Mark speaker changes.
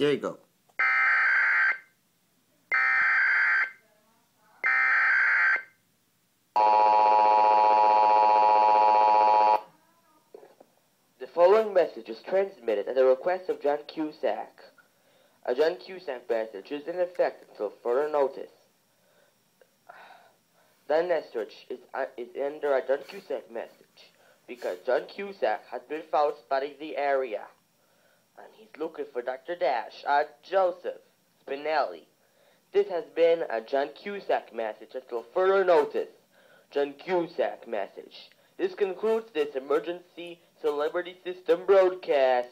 Speaker 1: Here you go.
Speaker 2: The following message is transmitted at the request of John Cusack. A John Cusack message is in effect until further notice. The message is under a John Cusack message because John Cusack has been found spotting the area, and he's looking for Dr. Joseph Spinelli. This has been a John Cusack message until further notice. John Cusack message. This concludes this emergency celebrity system broadcast.